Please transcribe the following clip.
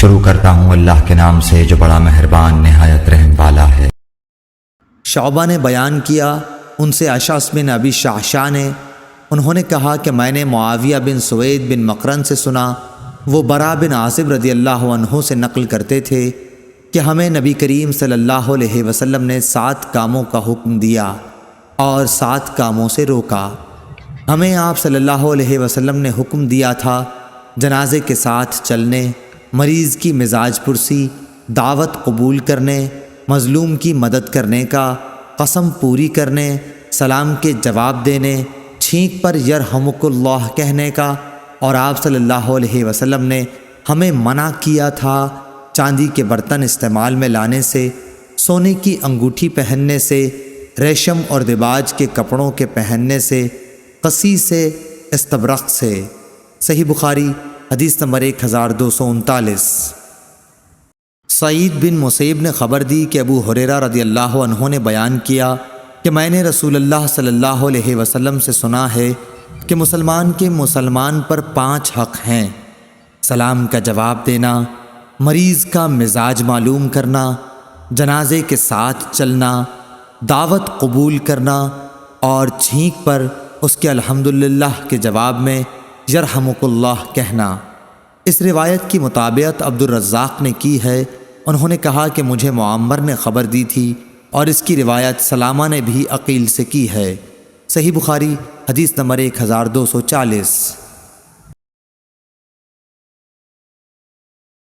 شروع کرتا ہوں اللہ کے نام سے جو بڑا مہربان نہایت رحم والا ہے۔ شعبہ نے بیان کیا، ان سے اشعث بن ابی شعشاع نے، انہوں نے کہا کہ میں نے معاویہ بن سوید بن مقرن سے سنا، وہ برا بن عازب رضی اللہ عنہ سے نقل کرتے تھے کہ ہمیں نبی کریم صلی اللہ علیہ وسلم نے 7 کاموں کا حکم دیا اور 7 کاموں سے روکا۔ ہمیں آپ صلی اللہ علیہ وسلم نے حکم دیا تھا جنازے کے ساتھ چلنے، مریض کی مزاج پرسی، دعوت قبول کرنے، مظلوم کی مدد کرنے کا، قسم پوری کرنے، سلام کے جواب دینے، چھینک پر یرحمک اللہ کہنے کا، اور آپ صلی اللہ علیہ وسلم نے ہمیں منع کیا تھا چاندی کے برتن استعمال میں لانے سے، سونے کی انگوٹھی پہننے سے، ریشم اور دباج کے کپڑوں کے پہننے سے، قصی سے، استبرق سے۔ صحیح بخاری حدیث نمبر 1239۔ سعید بن مسیب نے خبر دی کہ ابو ہریرہ رضی اللہ عنہ نے بیان کیا کہ میں نے رسول اللہ صلی اللہ علیہ وسلم سے سنا ہے کہ مسلمان کے مسلمان پر 5 حق ہیں: سلام کا جواب دینا، مریض کا مزاج معلوم کرنا، جنازے کے ساتھ چلنا، دعوت قبول کرنا، اور چھینک پر اس کے الحمدللہ کے جواب میں یرحمک اللہ کہنا۔ اس روایت کی مطابقت عبد الرزاق نے کی ہے، انہوں نے کہا کہ مجھے معمر نے خبر دی تھی، اور اس کی روایت سلامہ نے بھی عقیل سے کی ہے۔ صحیح بخاری حدیث نمبر 1240۔